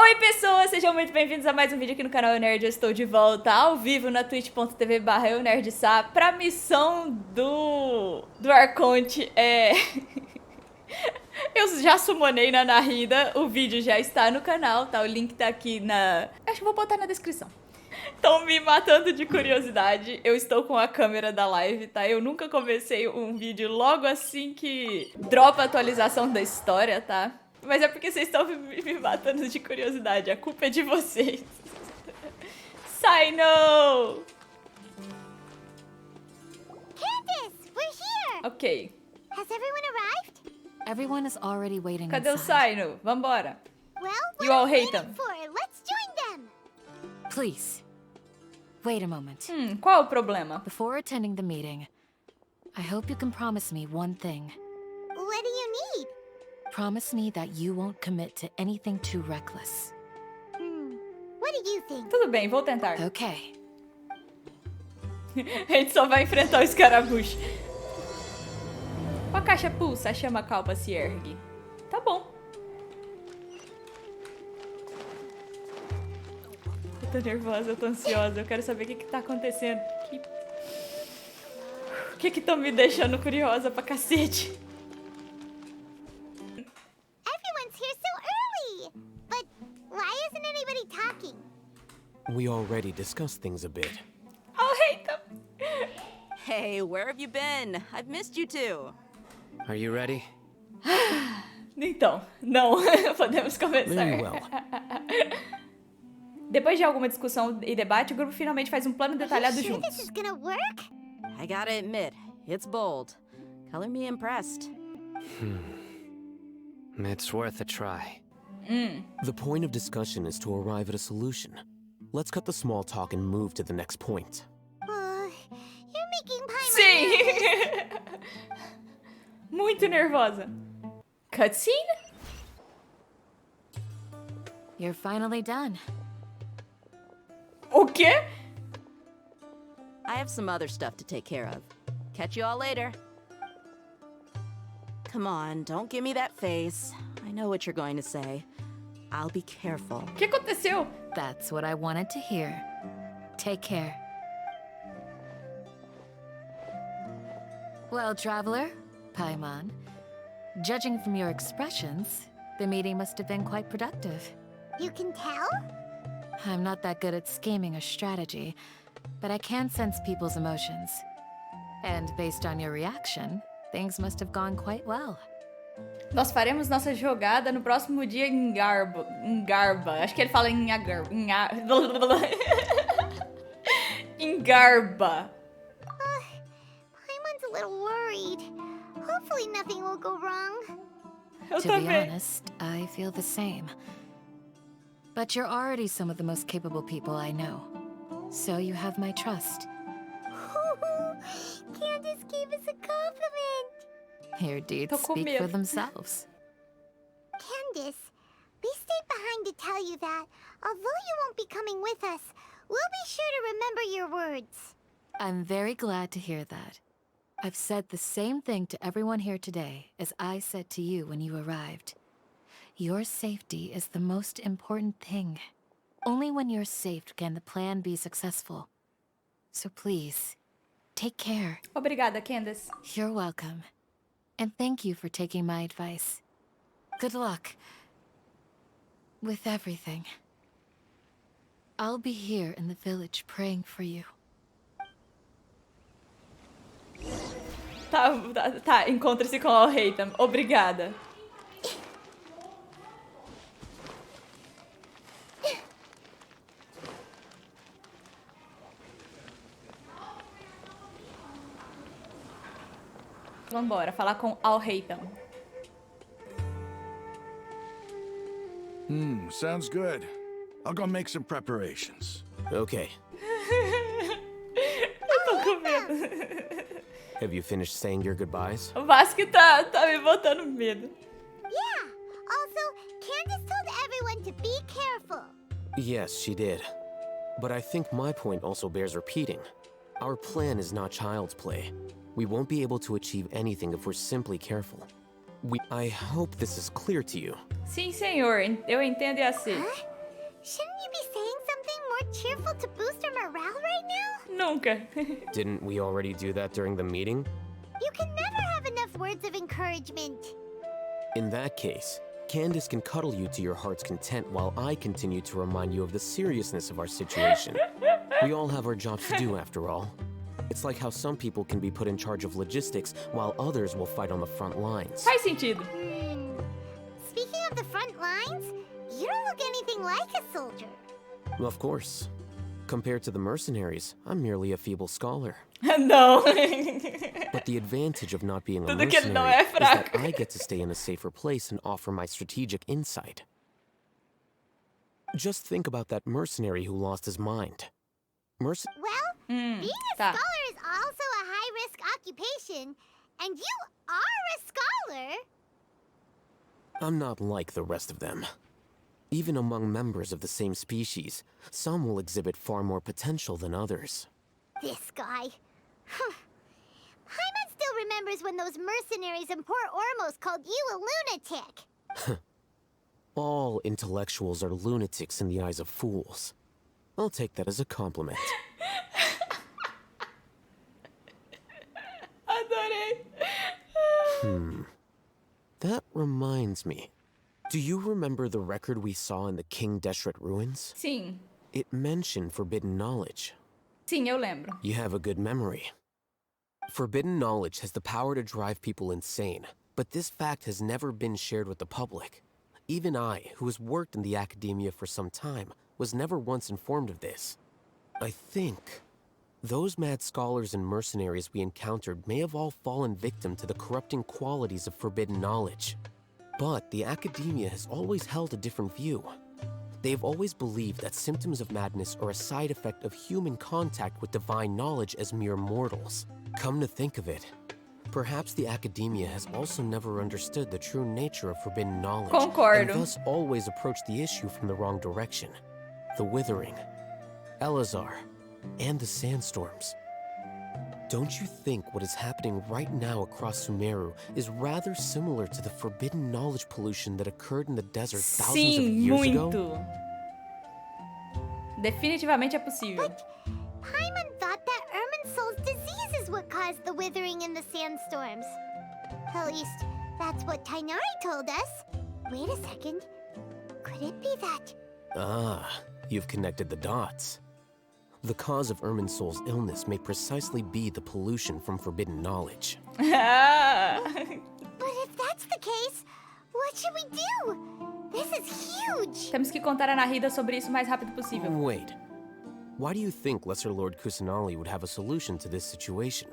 Oi pessoas, sejam muito bem-vindos a mais um vídeo aqui no canal Eunerd. Eu estou de volta ao vivo na twitch.tv/eunerdsa pra missão do Arconte. Eu já summonei na Nahida, o vídeo já está no canal, tá? O link tá aqui na... Acho que vou botar na descrição. Estão me matando de curiosidade, eu estou com a câmera da live, tá? Eu nunca comecei um vídeo logo assim que dropa a atualização da história, tá? Mas é porque vocês estão me matando de curiosidade. A culpa é de vocês. Sai, não! Candace, we're here! Ok. Has everyone arrived? Everyone is already waiting Cadê o inside. Saino? Vambora. Well, You all what are we hate waiting them. for? Let's join them! Please, wait a moment. Qual o problema? Before attending the meeting, I hope you can promise me one thing. What do you need? Promise me that you won't commit to anything too reckless. What do you think? Tudo bem, vou tentar. Okay. A gente só vai enfrentar o Scaramouche. O Akasha pulsa, chama, kalpa, se ergue. Tá bom. Eu tô nervosa, eu tô ansiosa. Eu quero saber o que tá acontecendo. O que estão me deixando curiosa pra cacete? Everyone's here so early! But why isn't anybody talking? We already discussed things a bit. I'll hate them. Hey, where have you been? I've missed you too. Are you ready? Então, não. Podemos começar. Very well. Depois de alguma discussão e debate, o grupo finalmente faz um plano detalhado Are you sure juntos. this is gonna work? I gotta admit, it's bold. Color me impressed. It's worth a try. The point of discussion is to arrive at a solution. Let's cut the small talk and move to the next point. You're making pie. Sim! Muito nervosa. Cutscene? You're finally done. O quê? I have some other stuff to take care of. Catch you all later. Come on, don't give me that face. I know what you're going to say. I'll be careful. O que aconteceu? That's what I wanted to hear. Take care. Well, traveler, Paimon, judging from your expressions, the meeting must have been quite productive. You can tell? I'm not that good at scheming or strategy, but I can sense people's emotions. And based on your reaction, things must have gone quite well. Nós faremos nossa jogada no próximo dia em Garba. Acho que ele fala em Agarba. Em Garba. Paimon's a little worried. Hopefully nothing will go wrong. Eu To be também. honest, I feel the same. But you're already some of the most capable people I know. So you have my trust. Candace gave us a compliment. Your deeds Tô com speak medo. for themselves. Candace, we stayed behind to tell you that, although you won't be coming with us, we'll be sure to remember your words. I'm very glad to hear that. I've said the same thing to everyone here today as I said to you when you arrived. Your safety is the most important thing. Only when you're safe can the plan be successful. So please, take care. Obrigada, Candace. You're welcome. And thank you for taking my advice. Good luck with everything. I'll be here in the village praying for you. Tá, encontre-se com Al-Haytham. Obrigada. Vambora, falar com Al-Haytham. Sounds good. I'll go make some preparations. Okay. Eu tô com medo. Have you finished saying your goodbyes? O Vasco tá me botando medo. Yeah, also, Candace told everyone to be careful. Yes, she did. But I think my point also bears repeating. Our plan is not child's play. We won't be able to achieve anything if we're simply careful. I hope this is clear to you. Sim, senhor. Eu entendo e aceito. Huh? Shouldn't you be saying something more cheerful to boost our morale right now? Nunca. Didn't we already do that during the meeting? You can never have enough words of encouragement. In that case, Candace can cuddle you to your heart's content while I continue to remind you of the seriousness of our situation. We all have our jobs to do after all. It's like how some people can be put in charge of logistics while others will fight on the front lines. Faz sentido. Speaking of the front lines, you don't look anything like a soldier. Of course. Compared to the mercenaries, I'm merely a feeble scholar. Não. But the advantage of not being a Tudo que ele não mercenary é is that fraco. I get to stay in a safer place and offer my strategic insight. Just think about that mercenary who lost his mind. Well, being a tá. scholar is also a high-risk occupation, and you are a scholar. I'm not like the rest of them. Even among members of the same species, some will exhibit far more potential than others. This guy. Paimon still remembers when those mercenaries in Port Ormos called you a lunatic. All intellectuals are lunatics in the eyes of fools. I'll take that as a compliment. Adorei. That reminds me. Do you remember the record we saw in the King Deshret ruins? Sim. It mentioned forbidden knowledge. Sim, eu lembro. You have a good memory. Forbidden knowledge has the power to drive people insane, but this fact has never been shared with the public. Even I, who has worked in the academia for some time, was never once informed of this. I think those mad scholars and mercenaries we encountered may have all fallen victim to the corrupting qualities of forbidden knowledge. But the academia has always held a different view. They have always believed that symptoms of madness are a side effect of human contact with divine knowledge as mere mortals. Come to think of it, perhaps the academia has also never understood the true nature of forbidden knowledge, Concordo. and thus always approached the issue from the wrong direction. The Withering, Elazar, and the Sandstorms. Don't you think what is happening right now across Sumeru is rather similar to the forbidden knowledge pollution that occurred in the desert thousands of Sim, years ago? muito. Definitivamente é possível. Paimon thought that Irminsul's disease is what caused the withering in the sandstorms. At least, that's what Tainari told us. Wait a second. Could it be that? Ah, you've connected the dots. The cause of Irminsul's illness may precisely be the pollution from forbidden knowledge. Ah. But if that's the case, what should we do? This is huge! Temos que contar a Nahida sobre isso o mais rápido possível. Wait. Why do you think Lesser Lord Kusanali would have a solution to this situation?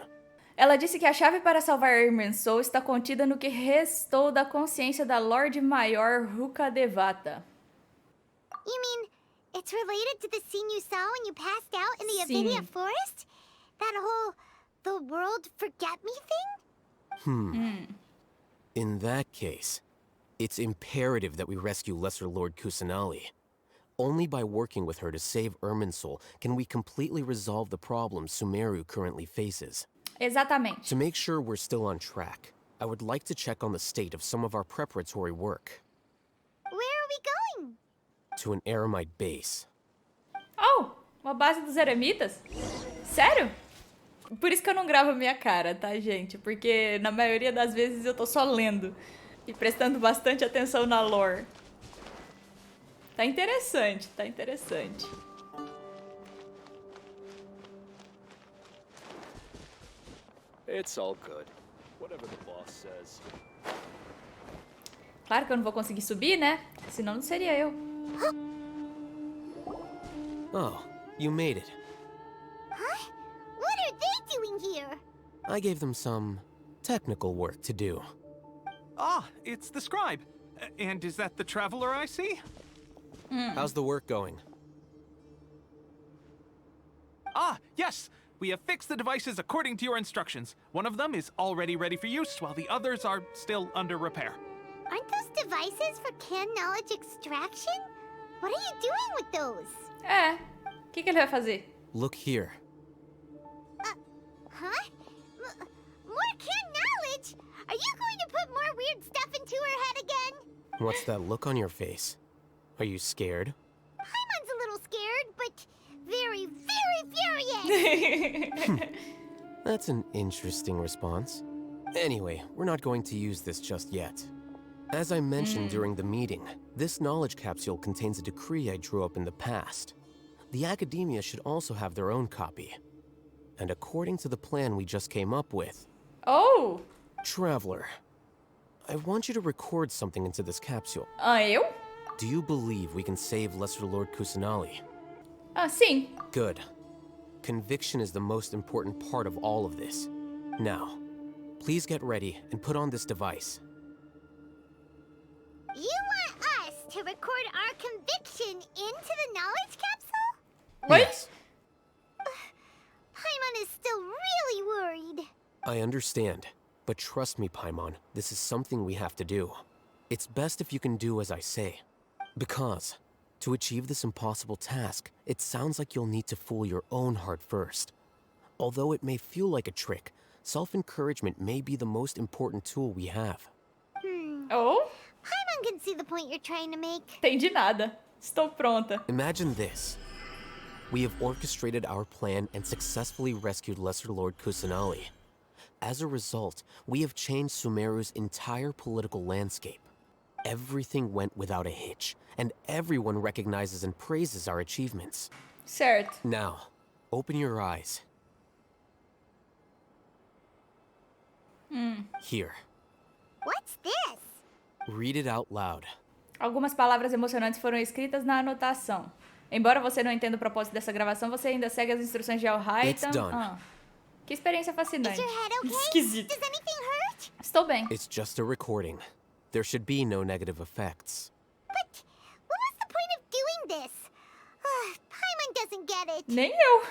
Ela disse que a chave para salvar Irminsul está contida no que restou da consciência da Lorde Maior Rukadevata. You mean, it's related to the scene you saw when you passed out in the Sim. Avinia Forest? That whole, the world forget me thing? In that case, it's imperative that we rescue Lesser Lord Kusanali. Only by working with her to save Irminsul can we completely resolve the problems Sumeru currently faces. Exatamente. To make sure we're still on track, I would like to check on the state of some of our preparatory work. Where are we going? To an Eremite base. Oh, uma base dos eremitas? Sério? Por isso que eu não gravo a minha cara, tá, gente? Porque na maioria das vezes eu tô só lendo e prestando bastante atenção na lore. Tá interessante, tá interessante. It's all good. Whatever the boss says. Claro que eu não vou conseguir subir, né? Senão não seria eu. Oh, you made it. Huh? What are they doing here? I gave them some technical work to do. Ah, it's the scribe. And is that the traveler I see? How's the work going? Ah, yes! We have fixed the devices according to your instructions. One of them is already ready for use, while the others are still under repair. Aren't those devices for can knowledge extraction? What are you doing with those? É. O que ele vai fazer? Look here. Huh? More can knowledge? Are you going to put more weird stuff into her head again? What's that look on your face? Are you scared? Paimon's a little scared, but very, very furious. That's an interesting response. Anyway, we're not going to use this just yet. As I mentioned during the meeting, this knowledge capsule contains a decree I drew up in the past. The academia should also have their own copy. And according to the plan we just came up with... Oh! Traveler, I want you to record something into this capsule. Eu? Do you believe we can save Lesser Lord Kusanali? Sim. Good. Conviction is the most important part of all of this. Now, please get ready and put on this device. You want us to record our conviction into the knowledge capsule? Wait. Yes, Paimon is still really worried. I understand. But trust me, Paimon, this is something we have to do. It's best if you can do as I say. Because, to achieve this impossible task, it sounds like you'll need to fool your own heart first. Although it may feel like a trick, self-encouragement may be the most important tool we have. Oh? Paimon can see the point you're trying to make. Entendi nada. Estou pronta. Imagine this. We have orchestrated our plan and successfully rescued Lesser Lord Kusanali. As a result, we have changed Sumeru's entire political landscape. Everything went without a hitch, and everyone recognizes and praises our achievements. Certo. Now, open your eyes. Here, What's this? read it out loud. Algumas palavras emocionantes foram escritas na anotação. Embora você não entenda o propósito dessa gravação, você ainda segue as instruções de It's Al-Haytham. done. Que experiência Is fascinante. your head okay? Esquisito. Does anything hurt? Estou bem. It's just a recording. There should be no negative effects. But what was the point of doing this? Paimon doesn't get it. Nem eu.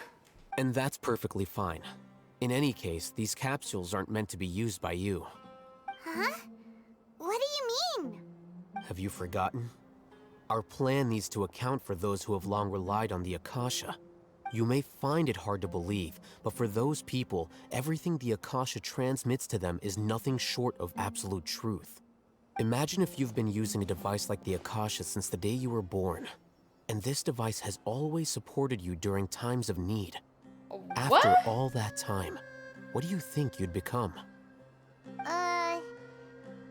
And that's perfectly fine. In any case, these capsules aren't meant to be used by you. Huh? What do you mean? Have you forgotten? Our plan needs to account for those who have long relied on the Akasha. You may find it hard to believe, but for those people, everything the Akasha transmits to them is nothing short of absolute truth. Imagine if you've been using a device like the Akasha since the day you were born, and this device has always supported you during times of need. After What? all that time, what do you think you'd become?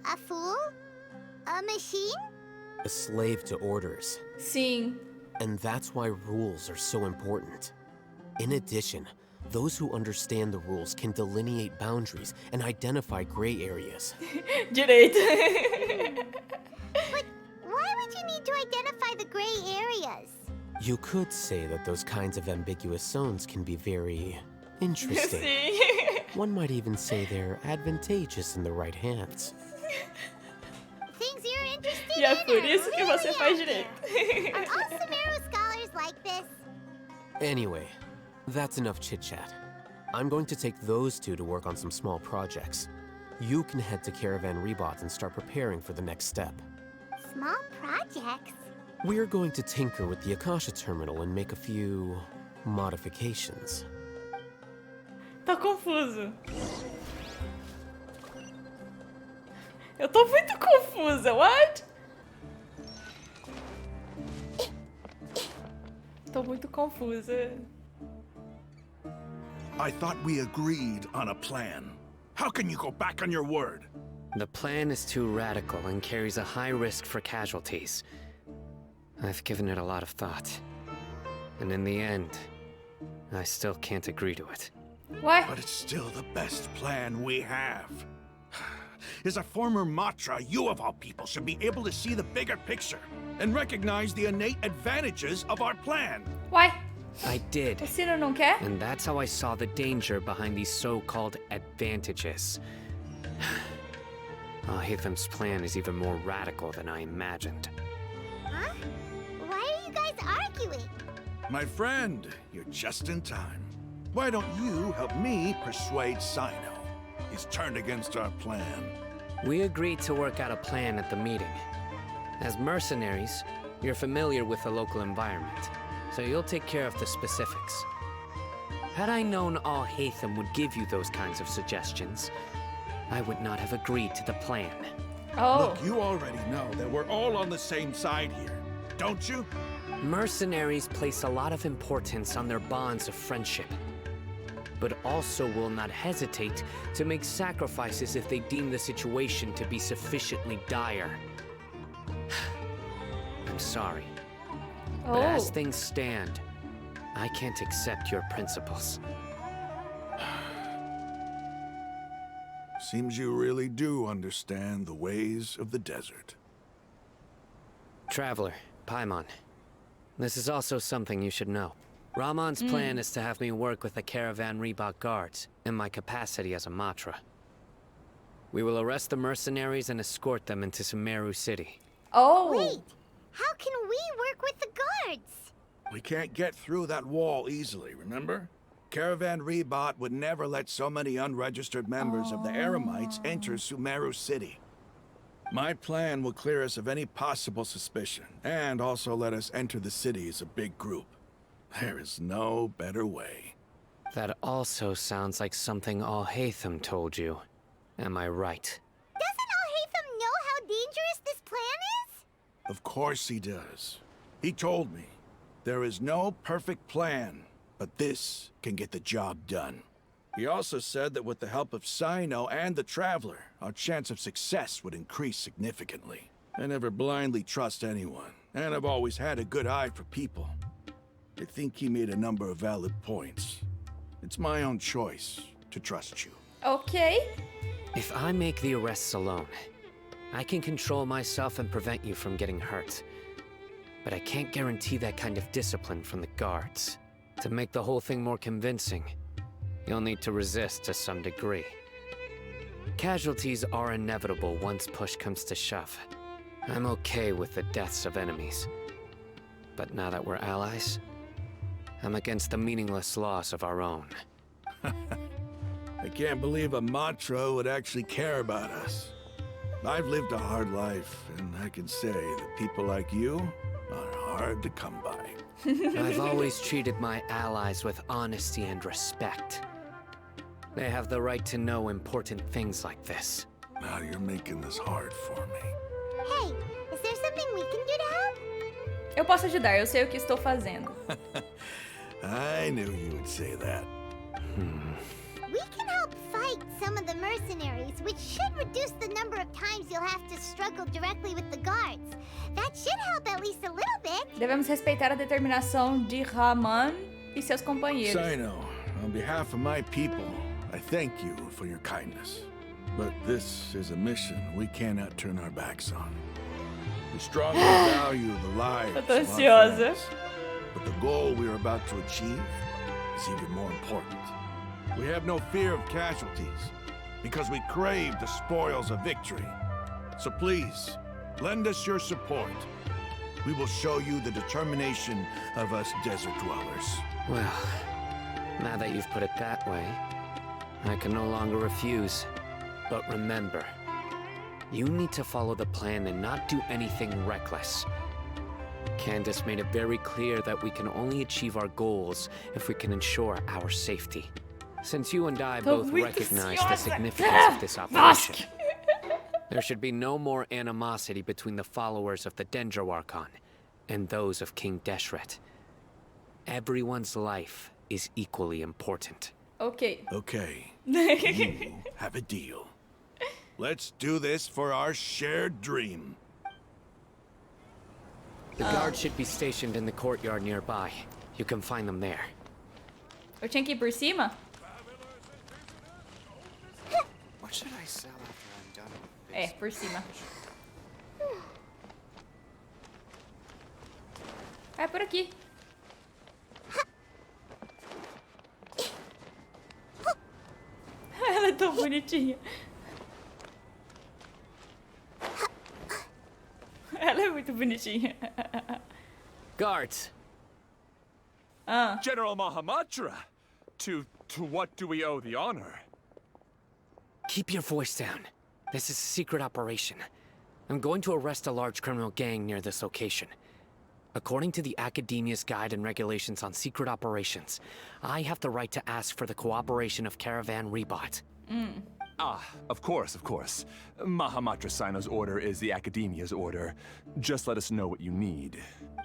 A fool? A machine? A slave to orders. Sim. And that's why rules are so important. In addition, those who understand the rules can delineate boundaries and identify gray areas. Direito. But why would you need to identify the gray areas? You could say that those kinds of ambiguous zones can be very interesting. Sim. One might even say they're advantageous in the right hands. Things you're interested E é in por are isso que você really faz out there. direito. Are all Sumeru scholars like this? Anyway, that's enough chit-chat. I'm going to take those two to work on some small projects. You can head to Caravan Rebot and start preparing for the next step. Small projects? We're going to tinker with the Akasha terminal and make a few modifications. Tá confuso. Eu tô muito confusa. What? Tô muito confusa. I thought we agreed on a plan. How can you go back on your word? The plan is too radical and carries a high risk for casualties. I've given it a lot of thought. And in the end, I still can't agree to it. Ué? But it's still the best plan we have. As a former Matra, you of all people should be able to see the bigger picture and recognize the innate advantages of our plan. Uai? I did. O Sino não quer? And that's how I saw the danger behind these so-called advantages. Haytham's plan is even more radical than I imagined. Huh? Why are you guys arguing? My friend, you're just in time. Why don't you help me persuade Sino? He's turned against our plan. We agreed to work out a plan at the meeting. As mercenaries, you're familiar with the local environment, so you'll take care of the specifics. Had I known Haytham would give you those kinds of suggestions, I would not have agreed to the plan. Oh. Look, you already know that we're all on the same side here, don't you? Mercenaries place a lot of importance on their bonds of friendship, but also will not hesitate to make sacrifices if they deem the situation to be sufficiently dire. I'm sorry, but as things stand, I can't accept your principles. Seems you really do understand the ways of the desert. Traveler, Paimon, this is also something you should know. Ramon's plan is to have me work with the Caravan Reebok guards in my capacity as a Matra. We will arrest the mercenaries and escort them into Sumeru City. Oh. Wait, how can we work with the guards? We can't get through that wall easily, remember? Caravan Reebok would never let so many unregistered members of the Eremites enter Sumeru City. My plan will clear us of any possible suspicion, and also let us enter the city as a big group. There is no better way. That also sounds like something Al-Haytham told you. Am I right? Doesn't Al-Haytham know how dangerous this plan is? Of course he does. He told me, there is no perfect plan, but this can get the job done. He also said that with the help of Cyno and the Traveler, our chance of success would increase significantly. I never blindly trust anyone, and I've always had a good eye for people. I think he made a number of valid points. It's my own choice to trust you. Okay. If I make the arrests alone, I can control myself and prevent you from getting hurt. But I can't guarantee that kind of discipline from the guards. To make the whole thing more convincing, you'll need to resist to some degree. Casualties are inevitable once push comes to shove. I'm okay with the deaths of enemies. But now that we're allies, I'm against the meaningless loss of our own. I can't believe a Matra would actually care about us. I've lived a hard life, and I can say that people like you are hard to come by. I've always treated my allies with honesty and respect. They have the right to know important things like this. Now you're making this hard for me. Hey, is there something we can do to help? Eu posso ajudar, eu sei o que estou fazendo. I knew you would say that. We can help fight some of the mercenaries, which should reduce the number of times you'll have to struggle directly with the guards. That should help at least a little bit. Devemos respeitar a determinação de Ramon e seus companheiros. Cyno, on behalf of my people, I thank you for your kindness. But this is a mission we cannot turn our backs on. We strongly value the lives of our ansiosa. friends, but the goal we are about to achieve is even more important. We have no fear of casualties, because we crave the spoils of victory. So please, lend us your support. We will show you the determination of us desert dwellers. Well, now that you've put it that way, I can no longer refuse. But remember, you need to follow the plan and not do anything reckless. Candace made it very clear that we can only achieve our goals if we can ensure our safety. Since you and I both recognize the significance of this operation, there should be no more animosity between the followers of the Dendro Archon and those of King Deshret. Everyone's life is equally important. Ok. Okay, you have a deal. Let's do this for our shared dream. The guards should be stationed in the courtyard nearby. You can find them there. Eu tinha que ir por cima? What should I sell after I'm done with this? Por cima. É por aqui. Ela é tão bonitinha. Ela é muito bonitinha. Guards! General Mahamatra! To what do we owe the honor? Keep your voice down. This is a secret operation. I'm going to arrest a large criminal gang near this location. According to the Academia's Guide and Regulations on Secret Operations, I have the right to ask for the cooperation of Caravan Rebot. Of course, of course. Mahamatra Sino's order is the Academia's order. Just let us know what you need.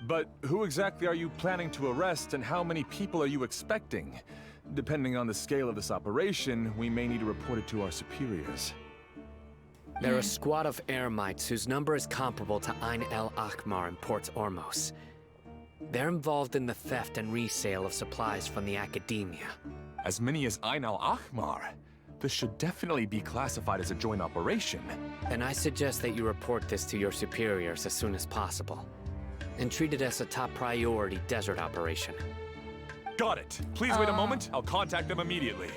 But who exactly are you planning to arrest, and how many people are you expecting? Depending on the scale of this operation, we may need to report it to our superiors. They're a squad of Eremites whose number is comparable to Ain el Akmar in Port Ormos. They're involved in the theft and resale of supplies from the Academia. As many as Ain el Akmar? This should definitely be classified as a joint operation. And I suggest that you report this to your superiors as soon as possible. And treat it as a top priority desert operation. Got it. Please wait a moment. I'll contact them immediately.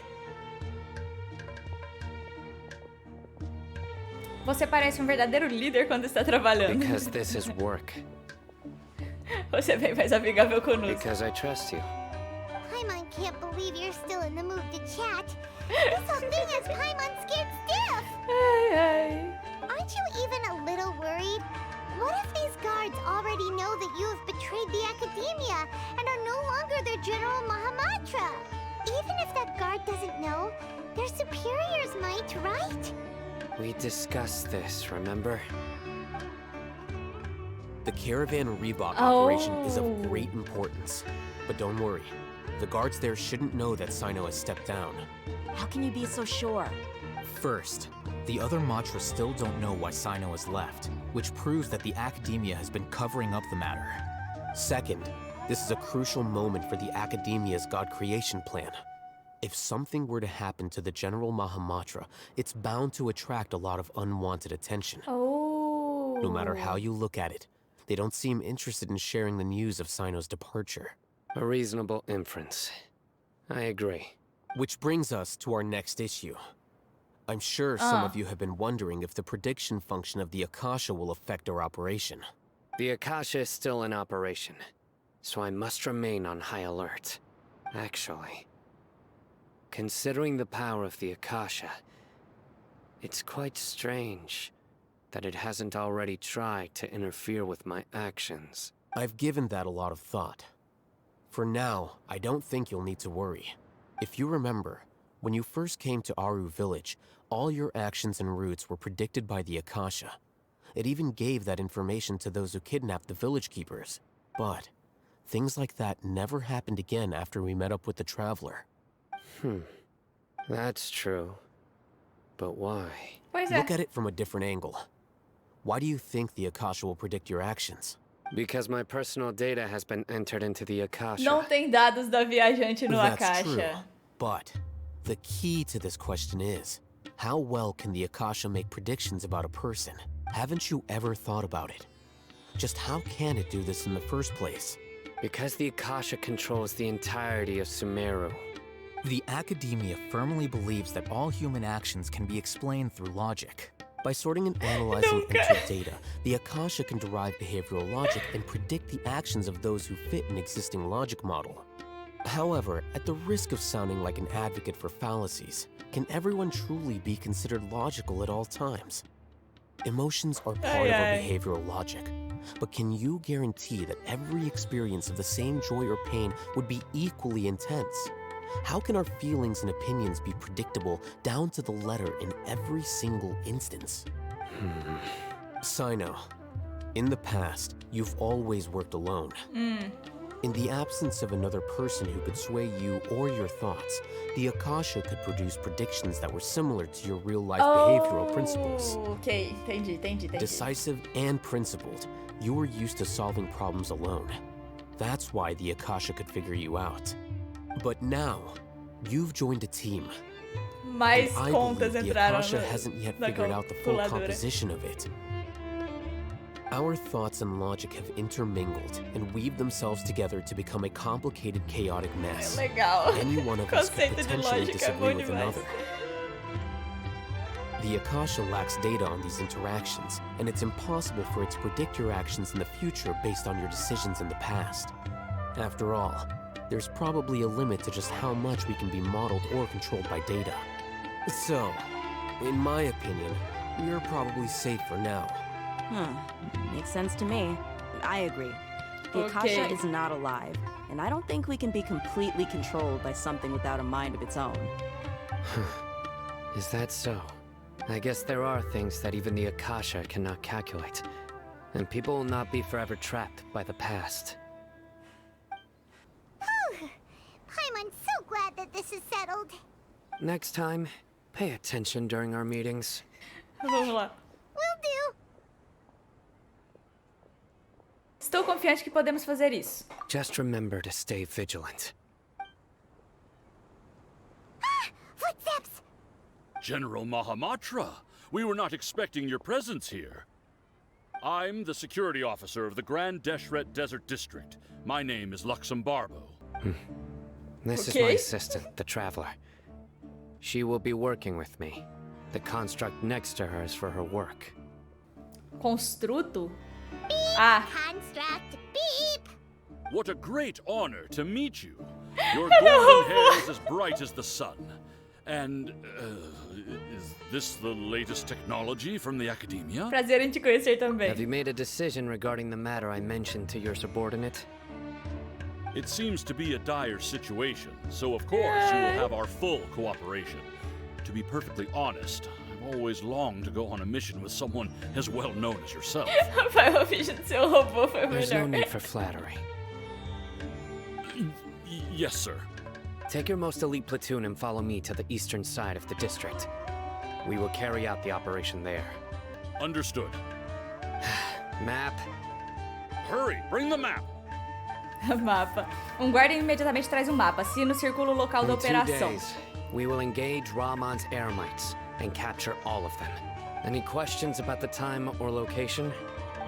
Você parece um verdadeiro líder quando está trabalhando. Because this is work. Você é bem mais amigável conosco. Because I trust you. Paimon can't believe you're still in the mood to chat. This whole thing has Paimon scared stiff. Ai, ai. Aren't you even a little worried? What if these guards already know that you have betrayed the Academia and are no longer their General Mahamatra? Even if that guard doesn't know, their superiors might, right? We discussed this, remember? The Caravan Reebok operation is of great importance. But don't worry, the guards there shouldn't know that Sino has stepped down. How can you be so sure? First, the other Matras still don't know why Sino has left, which proves that the Academia has been covering up the matter. Second, this is a crucial moment for the Academia's God creation plan. If something were to happen to the General Mahamatra, it's bound to attract a lot of unwanted attention. Oh. No matter how you look at it, they don't seem interested in sharing the news of Sino's departure. A reasonable inference. I agree. Which brings us to our next issue. I'm sure some of you have been wondering if the prediction function of the Akasha will affect our operation. The Akasha is still in operation, so I must remain on high alert. Actually, considering the power of the Akasha, it's quite strange that it hasn't already tried to interfere with my actions. I've given that a lot of thought. For now, I don't think you'll need to worry. If you remember, when you first came to Aru village, all your actions and routes were predicted by the Akasha. It even gave that information to those who kidnapped the village keepers. But things like that never happened again after we met up with the Traveler. That's true. But why? Look at it from a different angle. Why do you think the Akasha will predict your actions? Because my personal data has been entered into the Akasha. Não tem dados da viajante no That's Akasha. true. But the key to this question is, how well can the Akasha make predictions about a person? Haven't you ever thought about it? Just how can it do this in the first place? Because the Akasha controls the entirety of Sumeru. The Academia firmly believes that all human actions can be explained through logic. By sorting and analyzing entered data, the Akasha can derive behavioral logic and predict the actions of those who fit an existing logic model. However, at the risk of sounding like an advocate for fallacies, can everyone truly be considered logical at all times? Emotions are part of our behavioral logic, but can you guarantee that every experience of the same joy or pain would be equally intense? How can our feelings and opinions be predictable down to the letter in every single instance? Sino, in the past, you've always worked alone. In the absence of another person who could sway you or your thoughts, the Akasha could produce predictions that were similar to your real-life behavioral principles. Ok, entendi. Decisive and principled, you were used to solving problems alone. That's why the Akasha could figure you out. But now, you've joined a team. Mais and I contas believe the entraram Akasha hasn't yet figured out the full composition of it. Our thoughts and logic have intermingled and weaved themselves together to become a complicated, chaotic mess. Legal. Any one of us could Conceito de potentially lógica é disagree bom with demais. another. The Akasha lacks data on these interactions, and it's impossible for it to predict your actions in the future based on your decisions in the past. After all, there's probably a limit to just how much we can be modeled or controlled by data. So, in my opinion, we're probably safe for now. Makes sense to me. I agree. The Akasha is not alive, and I don't think we can be completely controlled by something without a mind of its own. Is that so? I guess there are things that even the Akasha cannot calculate. And people will not be forever trapped by the past. I'm so glad that this is settled. Next time, pay attention during our meetings. Vamos lá. Will do. Estou confiante que podemos fazer isso. Just remember to stay vigilant. Footsteps! General Mahamatra, we were not expecting your presence here. I'm the security officer of the Grand Deshret Desert District. My name is Luxembarbo. This is my assistant, the Traveler. She will be working with me. The construct next to her is for her work. Construto? Beep. Ah. Construct. Beep. What a great honor to meet you. Your golden hair is as bright as the sun. And, is this the latest technology from the Academia? Prazer em te conhecer também. Have you made a decision regarding the matter I mentioned to your subordinate? It seems to be a dire situation, so of course you will have our full cooperation. To be perfectly honest, I've always longed to go on a mission with someone as well known as yourself. Vai ouvir de seu robô, foi There's no melhor. need for flattery. Yes, sir. Take your most elite platoon and follow me to the eastern side of the district. We will carry out the operation there. Understood. Map. Hurry, bring the map. Mapa. Guarda imediatamente traz um mapa. Assina o círculo local da In 2 operação. days, we will engage Rahman's Eremites and capture all of them. Any questions about the time or location?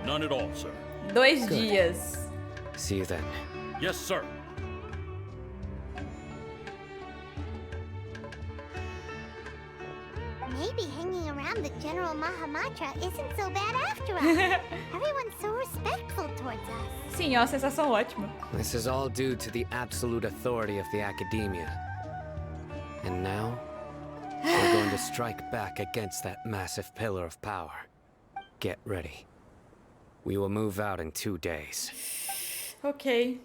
None at all, sir. 2 dias. See you then. Yes, sir. Maybe hanging around the General Mahamatra isn't so bad after all. Everyone's so respectful towards us. Sim, é uma sensação ótima. This is all due to the absolute authority of the Academia. And now, we're going to strike back against that massive pillar of power. Get ready. We will move out in 2 days. Ok.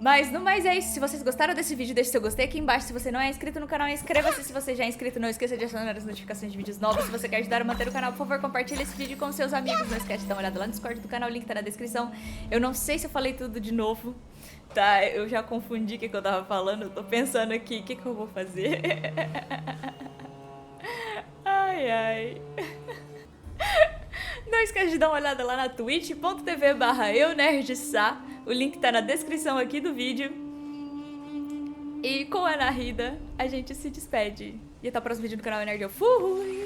Mas no mais é isso. Se vocês gostaram desse vídeo, deixe seu gostei aqui embaixo. Se você não é inscrito no canal, inscreva-se. Se você já é inscrito, não esqueça de acionar as notificações de vídeos novos. Se você quer ajudar a manter o canal, por favor, compartilhe esse vídeo com seus amigos. Não esquece de dar uma olhada lá no Discord do canal, o link tá na descrição. Eu não sei se eu falei tudo de novo, tá? Eu já confundi o que eu tava falando. Eu tô pensando aqui, o que eu vou fazer? Ai, ai. Não esquece de dar uma olhada lá na twitch.tv/eunerdcontato. O link tá na descrição aqui do vídeo. E com a Nahida, a gente se despede. E até o próximo vídeo do canal Nerd. Fui!